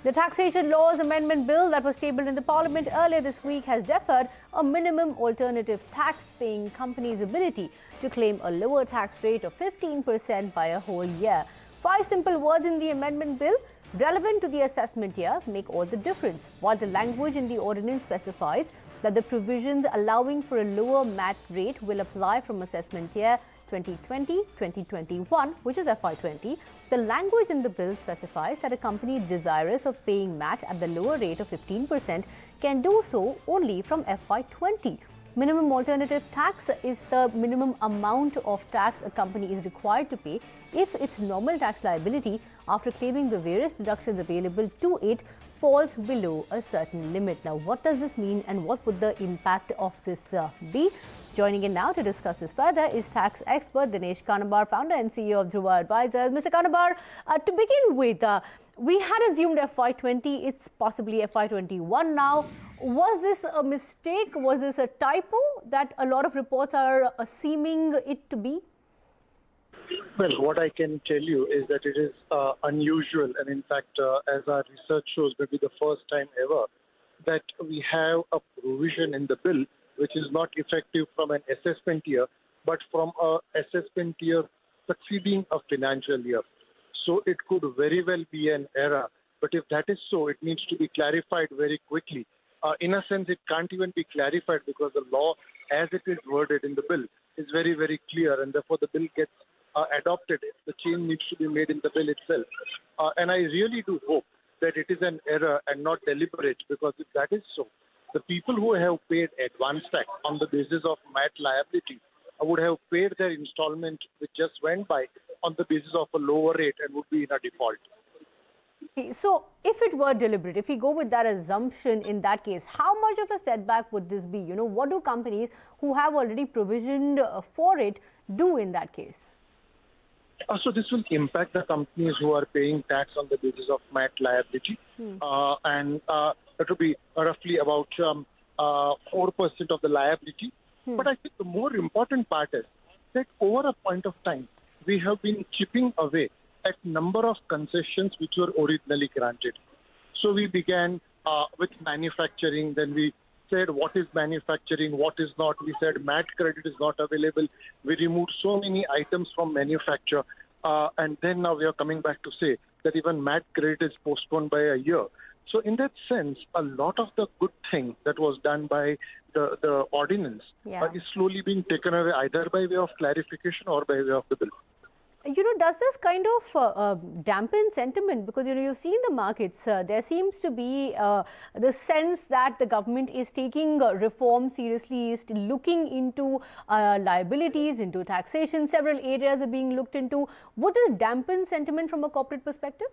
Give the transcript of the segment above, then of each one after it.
The Taxation Laws Amendment Bill that was tabled in the Parliament earlier this week has deferred a minimum alternative tax-paying company's ability to claim a lower tax rate of 15% by a whole year. 5 simple words in the amendment bill relevant to the assessment year make all the difference, while the language in the ordinance specifies that the provisions allowing for a lower MAT rate will apply from assessment year 2020-2021, which is FY20. The language in the bill specifies that a company desirous of paying MAT at the lower rate of 15% can do so only from FY20. Minimum alternative tax is the minimum amount of tax a company is required to pay if its normal tax liability, after claiming the various deductions available to it, falls below a certain limit. Now, what does this mean and what would the impact of this be? Joining in now to discuss this further is tax expert Dinesh Kanabar, founder and CEO of Dhruva Advisors. Mr. Kanabar, to begin with, we had assumed FY20, it's possibly FY21 now. Was this a mistake? Was this a typo that a lot of reports are seeming it to be? Well, what I can tell you is that it is unusual, and in fact, as our research shows, maybe the first time ever, that we have a provision in the bill which is not effective from an assessment year, but from a assessment year succeeding a financial year. So it could very well be an error. But if that is so, it needs to be clarified very quickly. In a sense, it can't even be clarified because the law, as it is worded in the bill, is very, very clear, and therefore the bill gets adopted. The change needs to be made in the bill itself. And I really do hope that it is an error and not deliberate, because if that is so, the people who have paid advance tax on the basis of MAT liability would have paid their installment, which just went by, on the basis of a lower rate and would be in a default. So, if it were deliberate, if we go with that assumption in that case, how much of a setback would this be? You know, what do companies who have already provisioned for it do in that case? So this will impact the companies who are paying tax on the basis of MAT liability, and it will be roughly about 4% of the liability. But I think the more important part is that over a point of time, we have been chipping away at number of concessions which were originally granted. So we began with manufacturing, then we said what is manufacturing, what is not. We said MAT credit is not available. We removed so many items from manufacture, and then now we are coming back to say that even MAT credit is postponed by a year. So in that sense, a lot of the good thing that was done by the ordinance is slowly being taken away, either by way of clarification or by way of the bill. You know, does this kind of dampen sentiment? Because, you know, you've seen the markets, there seems to be the sense that the government is taking reform seriously, is looking into liabilities, into taxation. Several areas are being looked into. Would this dampen sentiment from a corporate perspective?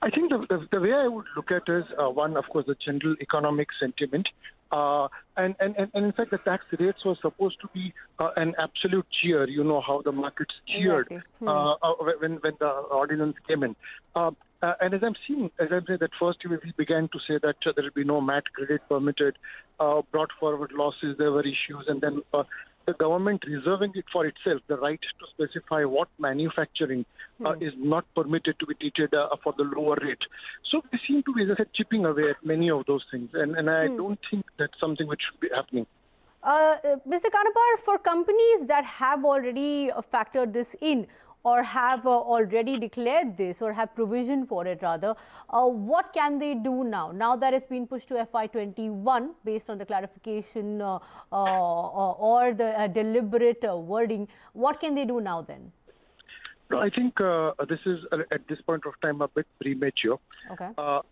I think the way I would look at it is, one, of course, the general economic sentiment. And in fact, the tax rates were supposed to be an absolute cheer. You know how the markets cheered when the ordinance came in. And as I'm saying that first we began to say that there will be no MAT credit permitted, brought forward losses, there were issues, and then the government reserving it for itself, the right to specify what manufacturing is not permitted to be treated for the lower rate. So we seem to be, as I said, chipping away at many of those things, and I don't think that's something which should be happening. Mr. Kanabar, for companies that have already factored this in, or have already declared this, or have provision for it rather, what can they do now? Now that it's been pushed to FY21 based on the clarification or the deliberate wording, what can they do now then? No, I think this is at this point of time a bit premature,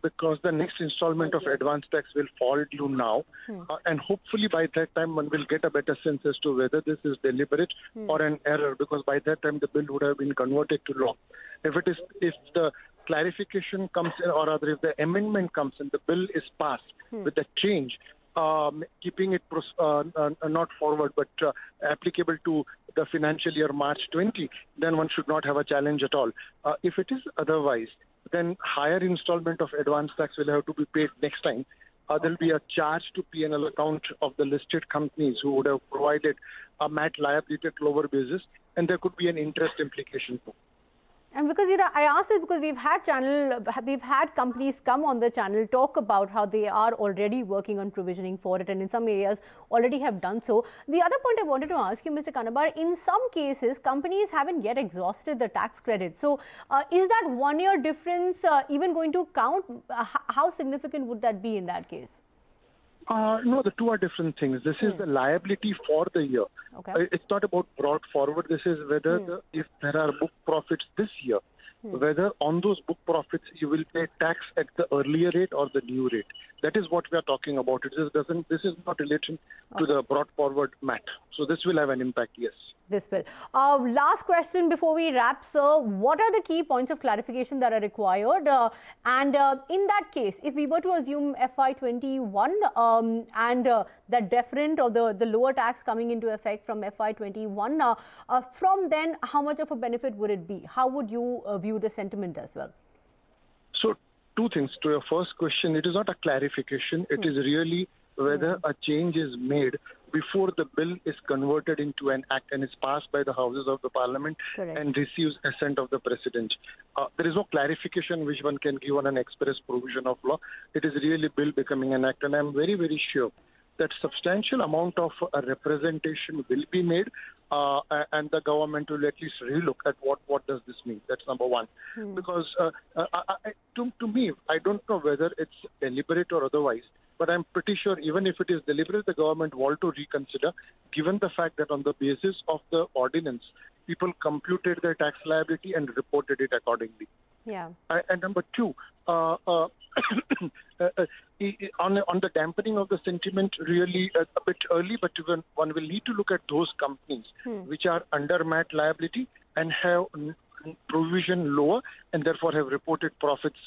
because the next installment of advance tax will fall due now, and hopefully by that time one will get a better sense as to whether this is deliberate or an error, because by that time the bill would have been converted to law. If the clarification comes in, or rather if the amendment comes in, the bill is passed with the change, keeping it not forward but applicable to the financial year March 20, then one should not have a challenge at all. If it is otherwise, then higher installment of advance tax will have to be paid next time. There will be a charge to P&L account of the listed companies who would have provided a MAT liability at lower basis, and there could be an interest implication too. And because I asked this because we've had companies come on the channel talk about how they are already working on provisioning for it, and in some areas already have done so. The other point I wanted to ask you, Mr. Kanabar, in some cases companies haven't yet exhausted the tax credit. So is that 1 year difference even going to count? How significant would that be in that case? No, the two are different things. This is the liability for the year. Okay. It's not about brought forward. This is whether if there are book profits this year, whether on those book profits you will pay tax at the earlier rate or the new rate. That is what we are talking about. This is not related to the brought forward M.A.T. So this will have an impact, yes. This will. Last question before we wrap, sir. What are the key points of clarification that are required? And in that case, if we were to assume FY21 and that deferent or the lower tax coming into effect from FY21, from then, how much of a benefit would it be? How would you view the sentiment as well? So, two things. To your first question, it is not a clarification. It is really whether a change is made before the bill is converted into an act and is passed by the houses of the parliament and receives assent of the president. There is no clarification which one can give on an express provision of law. It is really bill becoming an act, and I am very, very sure that substantial amount of representation will be made, and the government will at least relook at what does this mean. That's number one. Because to me, I don't know whether it's deliberate or otherwise, but I'm pretty sure even if it is deliberate, the government will to reconsider, given the fact that on the basis of the ordinance, people computed their tax liability and reported it accordingly. Yeah. And number two, on the dampening of the sentiment, really a bit early, but one will need to look at those companies which are under M.A.T liability and have provision lower and therefore have reported profits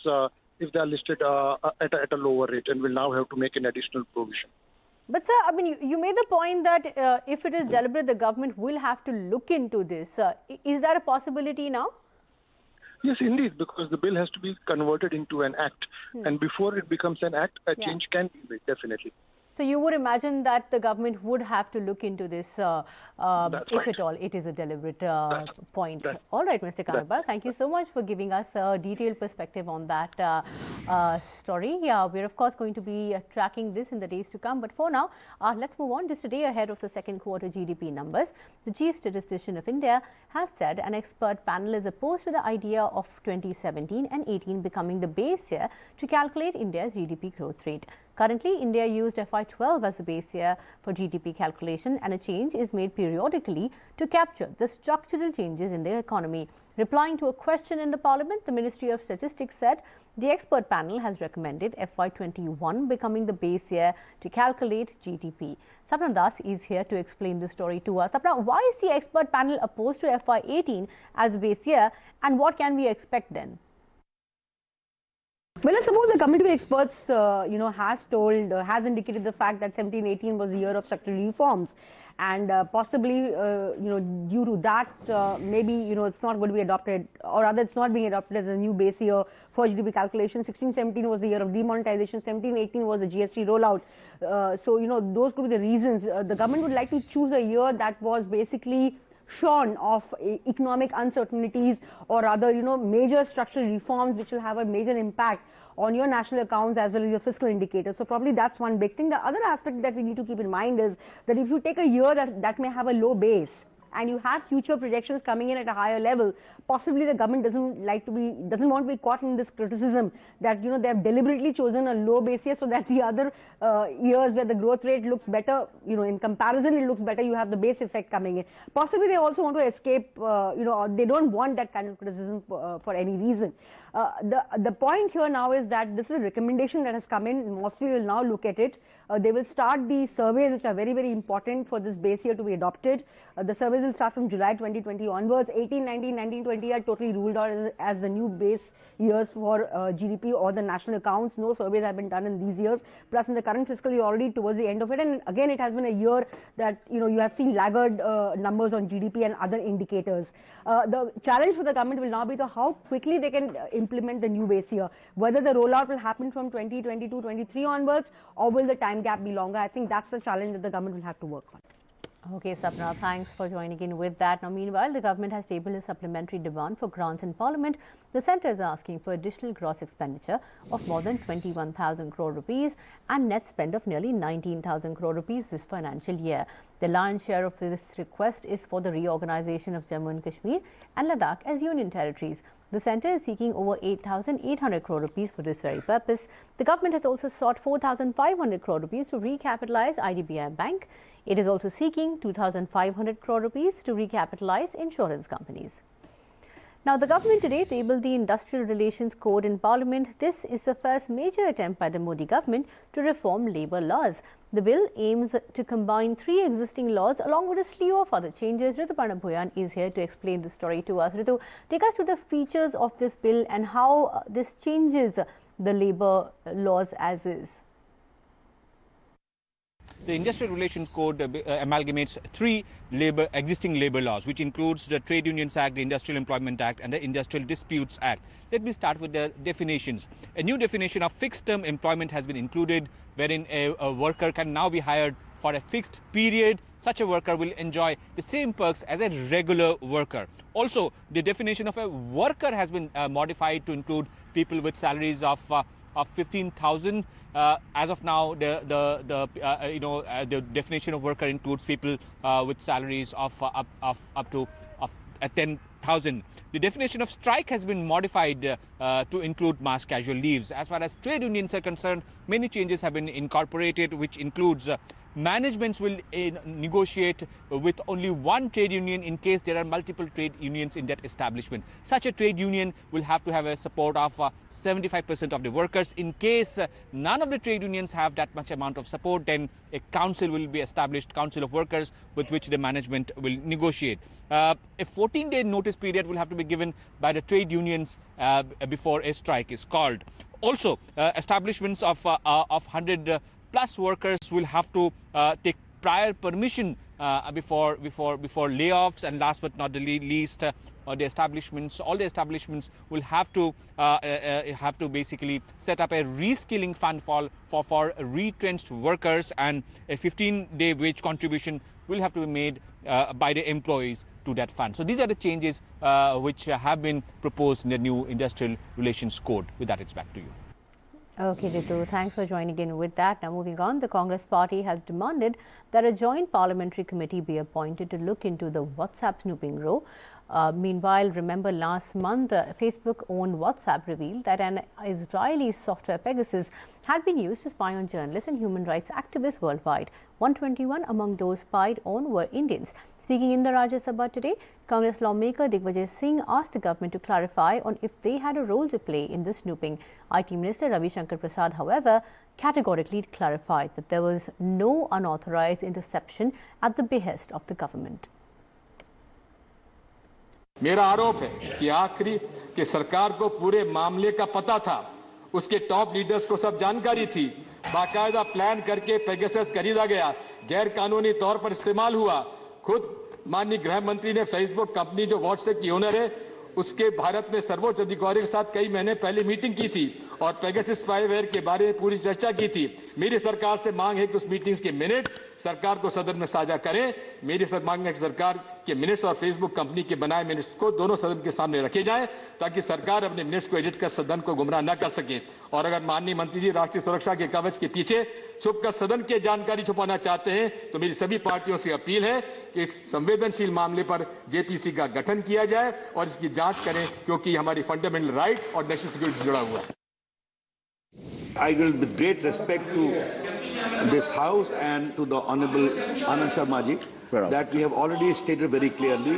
if they are listed at a lower rate and will now have to make an additional provision. But sir, I mean, you made the point that if it is deliberate, the government will have to look into this. Is that a possibility now? Yes, indeed, because the bill has to be converted into an act. And before it becomes an act, a change can be made, definitely. So you would imagine that the government would have to look into this if at all it is a deliberate point. All right, Mr. Kanabar, thank you so much for giving us a detailed perspective on that story. Yeah, we're of course going to be tracking this in the days to come. But for now, let's move on. Just a day ahead of the second quarter GDP numbers, the Chief Statistician of India has said an expert panel is opposed to the idea of 2017 and 18 becoming the base year to calculate India's GDP growth rate. Currently, India used FY12 as a base year for GDP calculation, and a change is made periodically to capture the structural changes in the economy. Replying to a question in the Parliament, the Ministry of Statistics said the expert panel has recommended FY21 becoming the base year to calculate GDP. Sapna Das is here to explain the story to us. Sapna, why is the expert panel opposed to FY18 as base year, and what can we expect then? Well, I suppose the committee of experts, has indicated the fact that 17-18 was the year of structural reforms, and possibly, due to that, maybe, it's not going to be adopted, or rather, it's not being adopted as a new base year for GDP calculation. 16-17 was the year of demonetization. 17-18 was the GST rollout. Those could be the reasons. The government would like to choose a year that was basically shorn of economic uncertainties, or rather, major structural reforms which will have a major impact on your national accounts as well as your fiscal indicators. So probably that's one big thing. The other aspect that we need to keep in mind is that if you take a year that may have a low base, and you have future projections coming in at a higher level, possibly the government doesn't want to be caught in this criticism that they have deliberately chosen a low base year so that the other years where the growth rate looks better, in comparison it looks better, you have the base effect coming in. Possibly they also want to escape, they don't want that kind of criticism for any reason. The point here now is that this is a recommendation that has come in. MOSFI will now look at it. They will start the surveys, which are very, very important for this base year to be adopted. The surveys will start from July 2020 onwards. 18, 19, 19, 20 are totally ruled out as the new base years for GDP or the national accounts. No surveys have been done in these years. Plus, in the current fiscal year, already towards the end of it, and again, it has been a year that you have seen laggard numbers on GDP and other indicators. The challenge for the government will now be to how quickly they can implement the new base year. Whether the rollout will happen from 2022-23 onwards, or will the time gap be longer? I think that's the challenge that the government will have to work on. Okay, Sapna, thanks for joining in with that. Now, meanwhile, the government has tabled a supplementary demand for grants in Parliament. The centre is asking for additional gross expenditure of more than 21,000 crore rupees and net spend of nearly 19,000 crore rupees this financial year. The lion's share of this request is for the reorganisation of Jammu and Kashmir and Ladakh as union territories. The centre is seeking over 8,800 crore rupees for this very purpose. The government has also sought 4,500 crore rupees to recapitalise IDBI Bank. It is also seeking 2,500 crore rupees to recapitalise insurance companies. Now, the government today tabled the Industrial Relations Code in Parliament. This is the first major attempt by the Modi government to reform labour laws. The bill aims to combine 3 existing laws along with a slew of other changes. Ritu Bhuyan is here to explain the story to us. Ritu, take us through the features of this bill and how this changes the labour laws as is. The Industrial Relations Code amalgamates 3 existing labour laws, which includes the Trade Unions Act, the Industrial Employment Act and the Industrial Disputes Act. Let me start with the definitions. A new definition of fixed-term employment has been included, wherein a worker can now be hired for a fixed period. Such a worker will enjoy the same perks as a regular worker. Also, the definition of a worker has been modified to include people with salaries of 15,000. As of now, the definition of worker includes people with salaries of up to 10,000. The definition of strike has been modified to include mass casual leaves. As far as trade unions are concerned, many changes have been incorporated, which includes managements will negotiate with only one trade union in case there are multiple trade unions in that establishment. Such a trade union will have to have a support of 75% of the workers. In case none of the trade unions have that much amount of support, then a council will be established, council of workers, with which the management will negotiate. A 14-day notice period will have to be given by the trade unions before a strike is called. Also, establishments of 100 plus workers will have to take prior permission before layoffs, and last but not the least, all the establishments will have to basically set up a reskilling fund for retrenched workers, and a 15-day wage contribution will have to be made by the employees to that fund. So these are the changes which have been proposed in the new Industrial Relations Code. With that, it's back to you. Okay, Ritu, thanks for joining in with that. Now, moving on, the Congress party has demanded that a joint parliamentary committee be appointed to look into the WhatsApp snooping row. Meanwhile, remember last month, Facebook-owned WhatsApp revealed that an Israeli software Pegasus had been used to spy on journalists and human rights activists worldwide. 121 among those spied on were Indians. Speaking in the Rajya Sabha today, Congress lawmaker Digvijay Singh asked the government to clarify on if they had a role to play in the snooping. IT Minister Ravi Shankar Prasad, however, categorically clarified that there was no unauthorized interception at the behest of the government. मेरा आरोप है कि आखिरी कि सरकार को पूरे मामले का पता था, उसके टॉप लीडर्स को सब जानकारी थी, बाकायदा प्लान करके पेगासस खरीदा गया, गैर कानूनी तौर पर इस्तेमाल हुआ। खुद माननीय गृह मंत्री ने फेसबुक कंपनी जो व्हाट्सएप की ओनर है उसके भारत में सर्वोच्च अधिकारी के साथ कई महीने पहले मीटिंग की थी और पेगासस स्पाईवेयर के बारे में पूरी चर्चा की थी। मेरी सरकार से मांग है कि उस मीटिंग्स के मिनट्स सरकार को सदन में साझा करें। मेरी मांग है कि सरकार के मिनट्स और फेसबुक कंपनी के बनाए मिनट्स को दोनों सदन के सामने रखे जाएं ताकि सरकार अपने मिनट्स को एडिट कर सदन को गुमराह न कर सके। और अगर माननीय मंत्री जी राष्ट्रीय सुरक्षा के कवच के पीछे छुपकर सदन की जानकारी छुपाना चाहते हैं तो मेरी सभी पार्टियों से अपील है कि इस संवेदनशील मामले पर जेपीसी का गठन किया जाए और इसकी जांच करें क्योंकि हमारी फंडामेंटल राइट और नेशनल सिक्योरिटी से जुड़ा हुआ है। I will, with great respect to this House and to the Honourable Anand Sharma ji, that we have already stated very clearly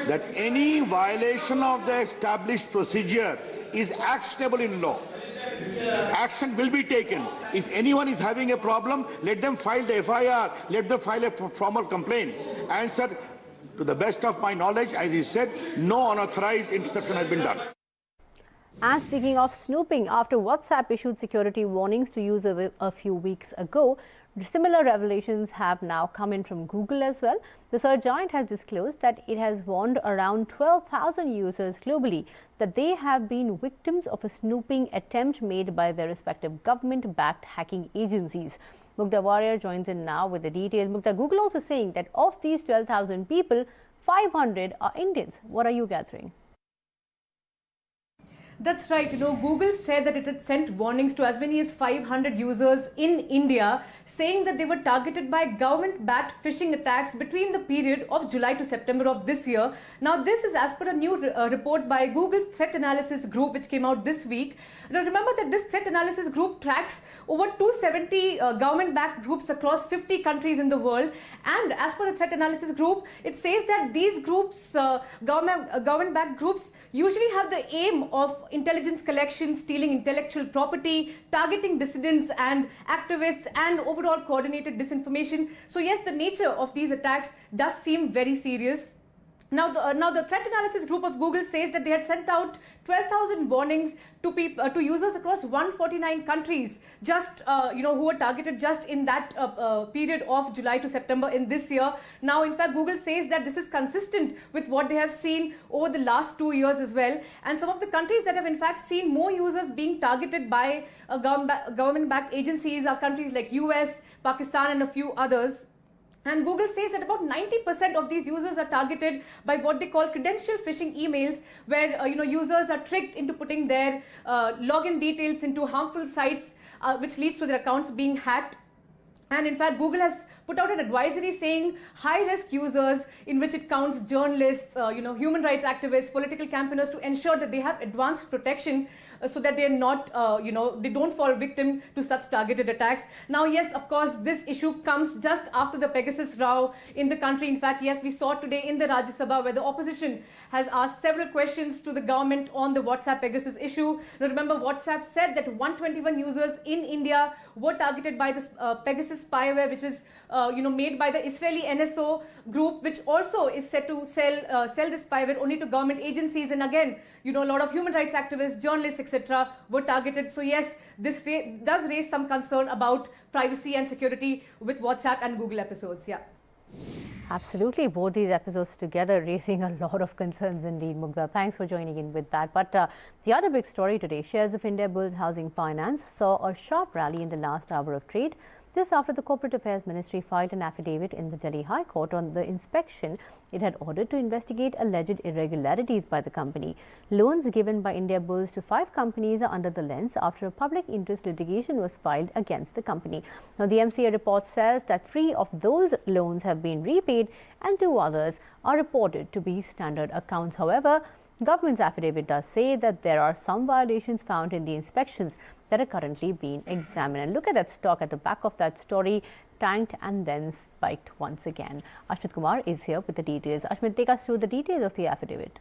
that any violation of the established procedure is actionable in law. Action will be taken. If anyone is having a problem, let them file the FIR, let them file a formal complaint. And sir, to the best of my knowledge, as he said, no unauthorized interception has been done. And speaking of snooping, after WhatsApp issued security warnings to users a few weeks ago, similar revelations have now come in from Google as well. The search giant has disclosed that it has warned around 12,000 users globally that they have been victims of a snooping attempt made by their respective government-backed hacking agencies. Mukta Warrior joins in now with the details. Mukta, Google also saying that of these 12,000 people, 500 are Indians. What are you gathering? That's right. Google said that it had sent warnings to as many as 500 users in India, saying that they were targeted by government-backed phishing attacks between the period of July to September of this year. Now, this is as per a new report by Google's threat analysis group, which came out this week. Now, remember that this threat analysis group tracks over 270 government-backed groups across 50 countries in the world. And as per the threat analysis group, it says that these groups, government-backed groups, usually have the aim of intelligence collection, stealing intellectual property, targeting dissidents and activists, and overall coordinated disinformation. So yes, the nature of these attacks does seem very serious. Now the threat analysis group of Google says that they had sent out 12,000 warnings to users across 149 countries, just who were targeted just in that period of July to September in this year. Now, in fact, Google says that this is consistent with what they have seen over the last 2 years as well. And some of the countries that have in fact seen more users being targeted by government-backed agencies are countries like US, Pakistan, and a few others. And Google says that about 90% of these users are targeted by what they call credential phishing emails, where users are tricked into putting their login details into harmful sites, which leads to their accounts being hacked. And in fact, Google has put out an advisory saying high-risk users, in which it counts journalists, human rights activists, political campaigners, to ensure that they have advanced protection so that they are not, they don't fall victim to such targeted attacks. Now, yes, of course, this issue comes just after the Pegasus row in the country. In fact, yes, we saw today in the Rajya Sabha where the opposition has asked several questions to the government on the WhatsApp Pegasus issue. Now, remember, WhatsApp said that 121 users in India were targeted by this Pegasus spyware, which is made by the Israeli NSO group, which also is set to sell this spyware only to government agencies. And again, a lot of human rights activists, journalists, etc. were targeted. So yes, this does raise some concern about privacy and security with WhatsApp and Google episodes. Yeah. Absolutely, both these episodes together raising a lot of concerns indeed, Mugdha. Thanks for joining in with that. But the other big story today, shares of Indiabulls Housing Finance saw a sharp rally in the last hour of trade. This after the Corporate Affairs Ministry filed an affidavit in the Delhi High Court on the inspection it had ordered to investigate alleged irregularities by the company. Loans given by Indiabulls to 5 companies are under the lens after a public interest litigation was filed against the company. Now, the MCA report says that 3 of those loans have been repaid and 2 others are reported to be standard accounts. However, government's affidavit does say that there are some violations found in the inspections that are currently being examined. And look at that stock at the back of that story, tanked and then spiked once again. Ashmit Kumar is here with the details. Ashmit, take us through the details of the affidavit.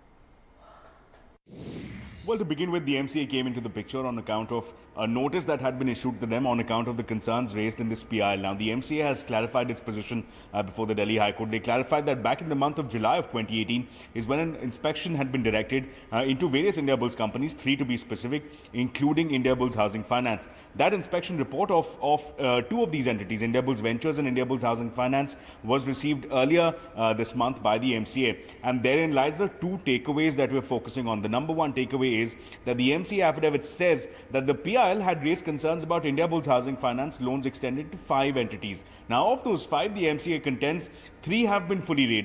Well, to begin with, the MCA came into the picture on account of a notice that had been issued to them on account of the concerns raised in this PIL. Now, the MCA has clarified its position before the Delhi High Court. They clarified that back in the month of July of 2018 is when an inspection had been directed into various Indiabulls companies, 3 to be specific, including Indiabulls Housing Finance. That inspection report of 2 of these entities, Indiabulls Ventures and Indiabulls Housing Finance, was received earlier this month by the MCA. And therein lies the 2 takeaways that we're focusing on. The number 1 takeaway is that the MCA affidavit says that the PIL had raised concerns about Indiabulls Housing Finance loans extended to 5 entities. Now, of those 5, the MCA contends 3 have been fully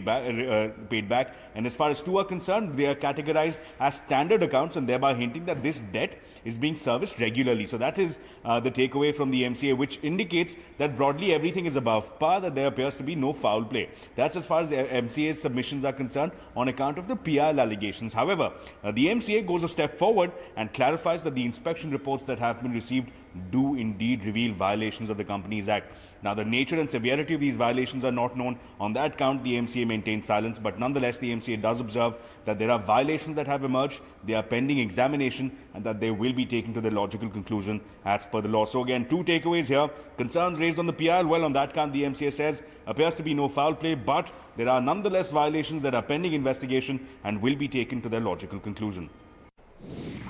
paid back, and as far as 2 are concerned, they are categorized as standard accounts, and thereby hinting that this debt is being serviced regularly. So that is the takeaway from the MCA, which indicates that broadly everything is above par, that there appears to be no foul play. That's as far as MCA's submissions are concerned on account of the PIL allegations. However, the MCA goes a step forward and clarifies that the inspection reports that have been received do indeed reveal violations of the Companies Act. Now, the nature and severity of these violations are not known. On that count, the MCA maintains silence, but nonetheless, the MCA does observe that there are violations that have emerged, they are pending examination, and that they will be taken to the logical conclusion as per the law. So again, 2 takeaways here. Concerns raised on the PIL, well, on that count, the MCA says appears to be no foul play, but there are nonetheless violations that are pending investigation and will be taken to their logical conclusion.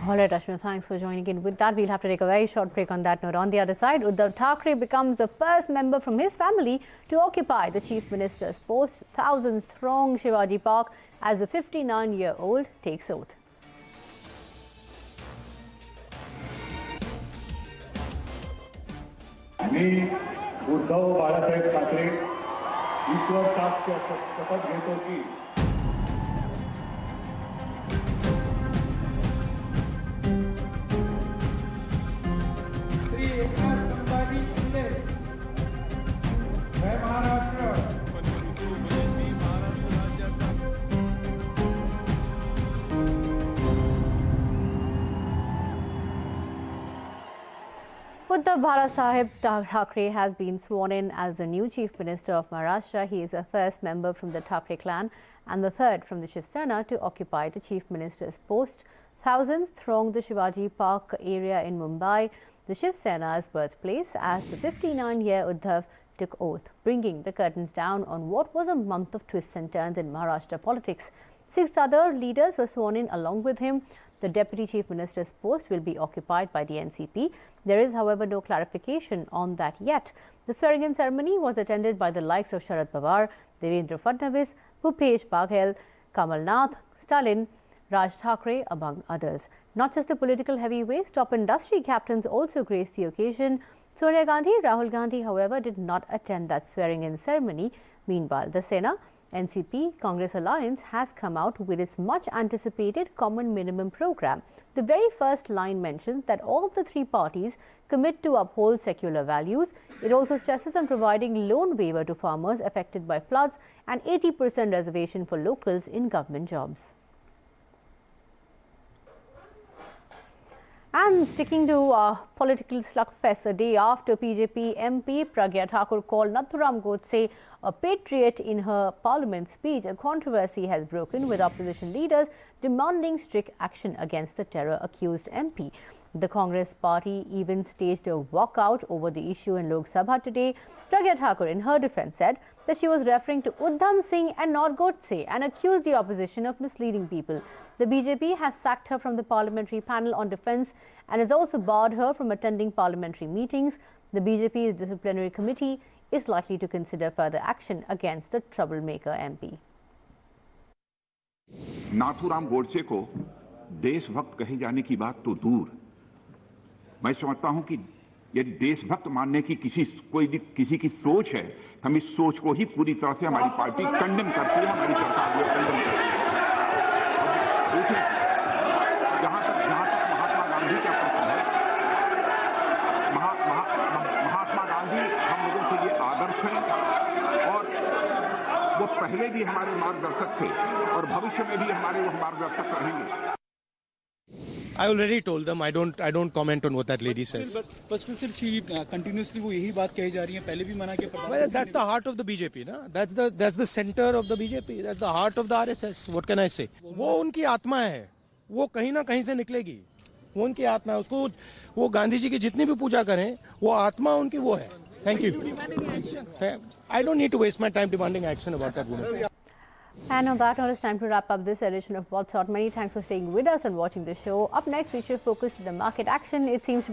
All right, Ashwin, thanks for joining in. With that, we'll have to take a very short break on that note. On the other side, Uddhav Thackeray becomes the first member from his family to occupy the Chief Minister's post. Thousands throng Shivaji Park as the 59-year-old takes oath. मी उद्धव बाळासाहेब ठाकरे ईश्वर साक्ष शपथ घेतो की श्री एकनाथ संभाजी शिंदे मैं Maharashtra Uddhav Bhalasaheb Thackeray has been sworn in as the new Chief Minister of Maharashtra. He is the first member from the Thackeray clan and the third from the Shiv Sena to occupy the Chief Minister's post. Thousands thronged the Shivaji Park area in Mumbai, the Shiv Sena's birthplace, as the 59-year Uddhav took oath, bringing the curtains down on what was a month of twists and turns in Maharashtra politics. 6 other leaders were sworn in along with him. The Deputy Chief Minister's post will be occupied by the NCP. There is, however, no clarification on that yet. The swearing-in ceremony was attended by the likes of Sharad Pawar, Devendra Fadnavis, Bhupesh Baghel, Kamal Nath, Stalin, Raj Thackeray, among others. Not just the political heavyweights, top industry captains also graced the occasion. Sonia Gandhi, Rahul Gandhi, however, did not attend that swearing-in ceremony. Meanwhile, the Sena NCP Congress alliance has come out with its much anticipated common minimum program. The very first line mentions that all the three parties commit to uphold secular values. It also stresses on providing loan waiver to farmers affected by floods and 80% reservation for locals in government jobs. And sticking to political slugfest, a day after BJP MP Pragya Thakur called Nathuram Godse a patriot in her parliament speech, a controversy has broken with opposition leaders demanding strict action against the terror-accused MP. The Congress party even staged a walkout over the issue in Lok Sabha today. Pragya Thakur, in her defence, said that she was referring to Udham Singh and not Godse and accused the opposition of misleading people. The BJP has sacked her from the parliamentary panel on defence and has also barred her from attending parliamentary meetings. The BJP's disciplinary committee is likely to consider further action against the troublemaker MP. Nathuram Godse को देशभक्त कहे जाने की बात तो दूर, मैं समझता हूं कि यदि देशभक्त मानने की किसी की सोच है, हम इस सोच को ही पूरी तरह से हमारी पार्टी कंडेम करती है, हमारी सरकार को कंडेम करती है। देखिए, जहां तक महात्मा गांधी का प्रश्न है, महात्मा गांधी हम लोगों के लिए आदर्श हैं और वो पहले भी हमारे मार्गदर्शक थे और भविष्य में भी हमारे वो मार्गदर्शक रहेंगे। I already told them I don't comment on what that lady says. But still she continuously वो यही बात कही जा रही है, पहले भी मना किया। Well, that's the heart of the BJP, ना? That's the center of the BJP. That's the heart of the RSS. What can I say? वो उनकी आत्मा है, वो कहीं ना कहीं से निकलेगी। वो उनकी आत्मा है, उसको वो गांधी जी की जितनी भी पूजा करें, वो आत्मा उनकी वो है। Thank you. I don't need to waste my time demanding action about that woman. And on that note, it's time to wrap up this edition of What's Hot. Many thanks for staying with us and watching the show. Up next, we should focus on the market action. It seems to be